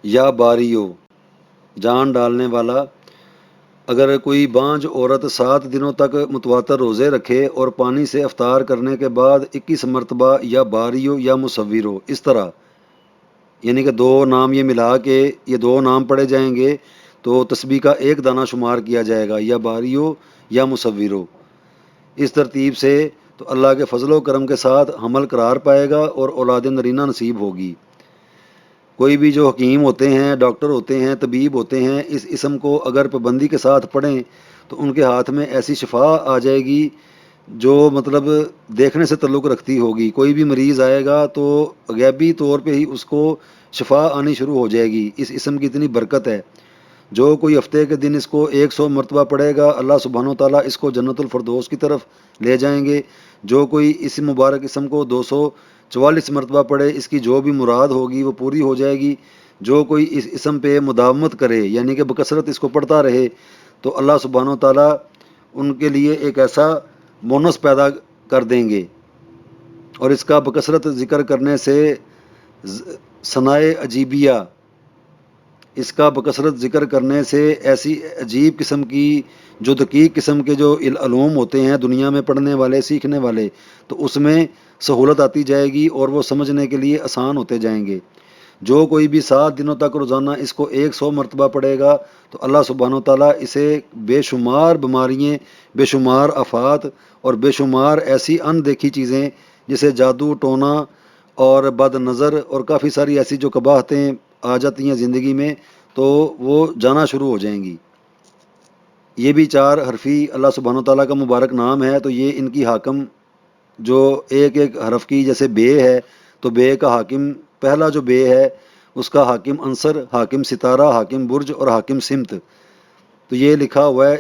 یا باریو جان ڈالنے والا، اگر کوئی بانجھ عورت 7 دنوں تک متواتر روزے رکھے اور پانی سے افطار کرنے کے بعد 21 مرتبہ یا باریو یا مصورو، اس طرح یعنی کہ دو نام یہ ملا کے یہ دو نام پڑھے جائیں گے تو تسبیح کا ایک دانہ شمار کیا جائے گا، یا باریو یا مصورو، اس ترتیب سے تو اللہ کے فضل و کرم کے ساتھ حمل قرار پائے گا اور اولاد نرینہ نصیب ہوگی۔ کوئی بھی جو حکیم ہوتے ہیں، ڈاکٹر ہوتے ہیں، طبیب ہوتے ہیں، اس اسم کو اگر پابندی کے ساتھ پڑھیں تو ان کے ہاتھ میں ایسی شفا آ جائے گی جو مطلب دیکھنے سے تعلق رکھتی ہوگی۔ کوئی بھی مریض آئے گا تو غیبی طور پہ ہی اس کو شفا آنی شروع ہو جائے گی۔ اس اسم کی اتنی برکت ہے، جو کوئی ہفتے کے دن اس کو 100 مرتبہ پڑھے گا، اللہ سبحانہ و تعالیٰ اس کو جنت الفردوس کی طرف لے جائیں گے۔ جو کوئی اس مبارک اسم کو 244 مرتبہ پڑھے، اس کی جو بھی مراد ہوگی وہ پوری ہو جائے گی۔ جو کوئی اس اسم پہ مداومت کرے، یعنی کہ بکثرت اس کو پڑھتا رہے، تو اللہ سبحانہ و تعالیٰ ان کے لیے ایک ایسا بونس پیدا کر دیں گے، اور اس کا بکثرت ذکر کرنے سے ثنائے عجیبیہ، اس کا بکثرت ذکر کرنے سے ایسی عجیب قسم کی جو دقیق قسم کے جو علوم ہوتے ہیں دنیا میں پڑھنے والے سیکھنے والے، تو اس میں سہولت آتی جائے گی اور وہ سمجھنے کے لیے آسان ہوتے جائیں گے۔ جو کوئی بھی 7 دنوں تک روزانہ اس کو 100 مرتبہ پڑھے گا تو اللہ سبحانہ و تعالیٰ اسے بے شمار بیماریاں، بے شمار آفات اور بے شمار ایسی اندیکھی چیزیں جیسے جادو ٹونا اور بد نظر اور کافی ساری ایسی جو قباحتیں آ جاتی ہیں زندگی میں، تو وہ جانا شروع ہو جائیں گی۔ یہ بھی 4 حرفی اللہ سبحانہ و تعالیٰ کا مبارک نام ہے، تو یہ ان کی حاکم جو ایک ایک حرف کی جیسے بے ہے، تو بے کا حاکم پہلا جو بے ہے اس کا حاکم عنصر، حاکم ستارہ، حاکم برج اور حاکم سمت، تو یہ لکھا ہوا ہے۔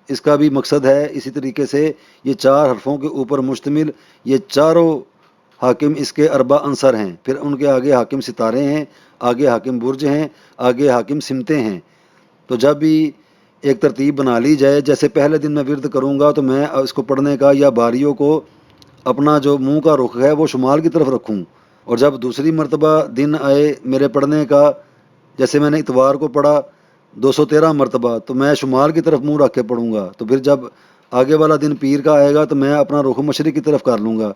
اس کا بھی مقصد ہے اسی طریقے سے یہ 4 حرفوں کے اوپر مشتمل، یہ چاروں حاکم اس کے اربع عنصر ہیں، پھر ان کے آگے حاکم ستارے ہیں، آگے حاکم برج ہیں، آگے حاکم سمتیں ہیں۔ تو جب بھی ایک ترتیب بنا لی جائے، جیسے پہلے دن میں ورد کروں گا تو میں اس کو پڑھنے کا یا باریوں کو اپنا جو منہ کا رخ ہے وہ شمال کی طرف رکھوں، اور جب دوسری مرتبہ دن آئے میرے پڑھنے کا، جیسے میں نے اتوار کو پڑھا 213 مرتبہ، تو میں شمال کی طرف منہ رکھ کے پڑھوں گا۔ تو پھر جب آگے والا دن پیر کا آئے گا تو میں اپنا رخ مشرق کی طرف کر لوں گا۔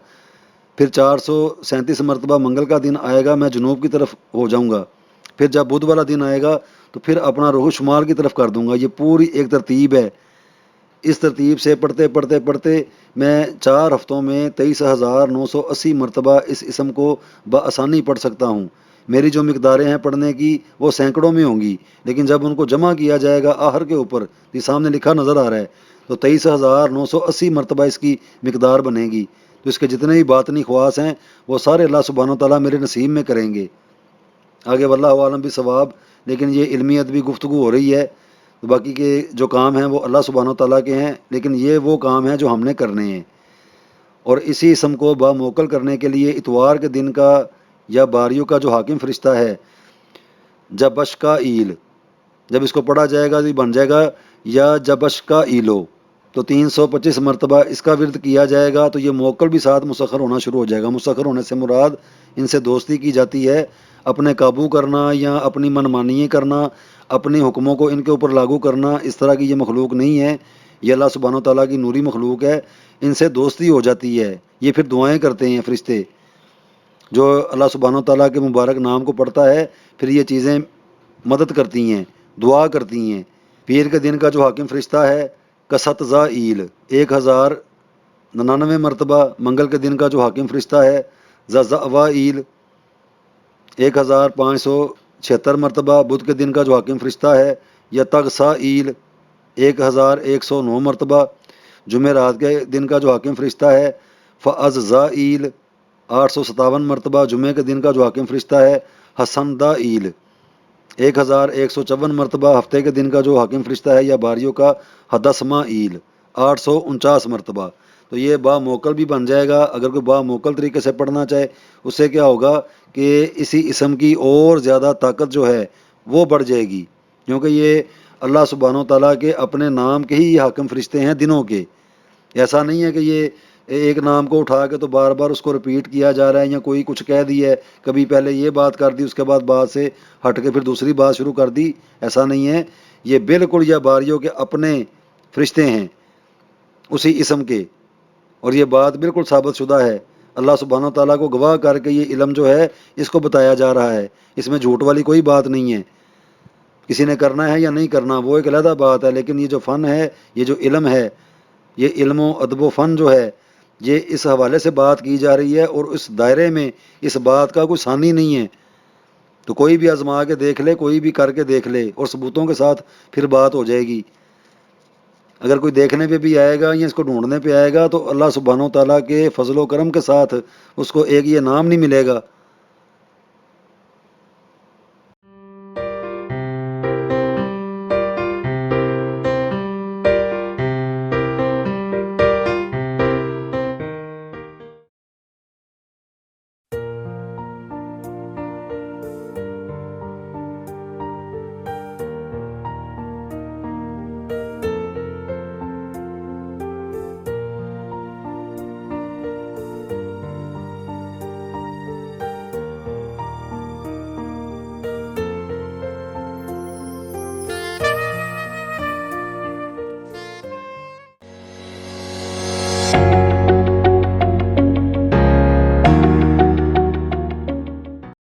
پھر 437 مرتبہ منگل کا دن آئے گا، میں جنوب کی طرف ہو جاؤں گا۔ پھر جب بدھ والا دن آئے گا تو پھر اپنا رخ شمال کی طرف کر دوں گا۔ یہ پوری ایک ترتیب ہے۔ اس ترتیب سے پڑھتے پڑھتے پڑھتے میں 4 ہفتوں میں 23,980 مرتبہ اس اسم کو بآسانی پڑھ سکتا ہوں۔ میری جو مقداریں ہیں پڑھنے کی وہ سینکڑوں میں ہوں گی، لیکن جب ان کو جمع کیا جائے گا آخر کے اوپر، یہ سامنے لکھا نظر آ رہا ہے، تو 23,980 مرتبہ اس کی مقدار بنے گی۔ تو اس کے جتنے بھی باطنی خواص ہیں وہ سارے اللہ سبحانہ و تعالیٰ میرے نصیب میں کریں گے۔ آگے واللہ عالم بالصواب، لیکن یہ علمی ادبی گفتگو ہو رہی ہے، تو باقی کے جو کام ہیں وہ اللہ سبحانہ و تعالیٰ کے ہیں، لیکن یہ وہ کام ہیں جو ہم نے کرنے ہیں۔ اور اسی اسم کو باموکل کرنے کے لیے اتوار کے دن کا یا باریوں کا جو حاکم فرشتہ ہے جبش کا ایل، جب اس کو پڑھا جائے گا تو یہ بن جائے گا یا جبش کا ایلو، تو 325 مرتبہ اس کا ورد کیا جائے گا تو یہ موکل بھی ساتھ مسخر ہونا شروع ہو جائے گا۔ مسخر ہونے سے مراد ان سے دوستی کی جاتی ہے، اپنے قابو کرنا یا اپنی منمانی کرنا، اپنے حکموں کو ان کے اوپر لاگو کرنا، اس طرح کی یہ مخلوق نہیں ہے، یہ اللہ سبحانہ و تعالیٰ کی نوری مخلوق ہے، ان سے دوستی ہو جاتی ہے۔ یہ پھر دعائیں کرتے ہیں فرشتے، جو اللہ سبحانہ و تعالیٰ کے مبارک نام کو پڑھتا ہے پھر یہ چیزیں مدد کرتی ہیں، دعا کرتی ہیں۔ پیر کے دن کا جو حاکم فرشتہ ہے کست ذا ایل 1099 مرتبہ، منگل کے دن کا جو حاکم فرشتہ ہے ززوا ایل 1576 مرتبہ، بدھ کے دن کا جو حاکم فرشتہ ہے یا تغسا ایل 1109 مرتبہ، جمعرات کے دن کا جو حاکم فرشتہ ہے فاززا ایل 857 مرتبہ، جمعے کے دن کا جو حاکم فرشتہ ہے حسن دا ایل 1154 مرتبہ، ہفتے کے دن کا جو حاکم فرشتہ ہے یا باریوں کا حدثما ایل 849 مرتبہ۔ تو یہ با موکل بھی بن جائے گا۔ اگر کوئی با موکل طریقے سے پڑھنا چاہے اس سے کیا ہوگا کہ اسی اسم کی اور زیادہ طاقت جو ہے وہ بڑھ جائے گی، کیونکہ یہ اللہ سبحانہ و تعالیٰ کے اپنے نام کے ہی حاکم فرشتے ہیں دنوں کے۔ ایسا نہیں ہے کہ یہ ایک نام کو اٹھا کے تو بار بار اس کو رپیٹ کیا جا رہا ہے، یا کوئی کچھ کہہ دی ہے، کبھی پہلے یہ بات کر دی، اس کے بعد بات سے ہٹ کے پھر دوسری بات شروع کر دی، ایسا نہیں ہے۔ یہ بالکل یہ باریوں کے اپنے فرشتے ہیں اسی اسم کے، اور یہ بات بالکل ثابت شدہ ہے۔ اللہ سبحانہ و تعالیٰ کو گواہ کر کے یہ علم جو ہے اس کو بتایا جا رہا ہے، اس میں جھوٹ والی کوئی بات نہیں ہے۔ کسی نے کرنا ہے یا نہیں کرنا وہ ایک علیحدہ بات ہے، لیکن یہ جو فن ہے، یہ جو علم ہے، یہ علم و ادب و فن جو ہے، یہ اس حوالے سے بات کی جا رہی ہے، اور اس دائرے میں اس بات کا کوئی ثانی نہیں ہے۔ تو کوئی بھی آزما کے دیکھ لے، کوئی بھی کر کے دیکھ لے، اور ثبوتوں کے ساتھ پھر بات ہو جائے گی۔ اگر کوئی دیکھنے پہ بھی آئے گا یا اس کو ڈھونڈنے پہ آئے گا تو اللہ سبحانہ و تعالیٰ کے فضل و کرم کے ساتھ اس کو ایک یہ نام نہیں ملے گا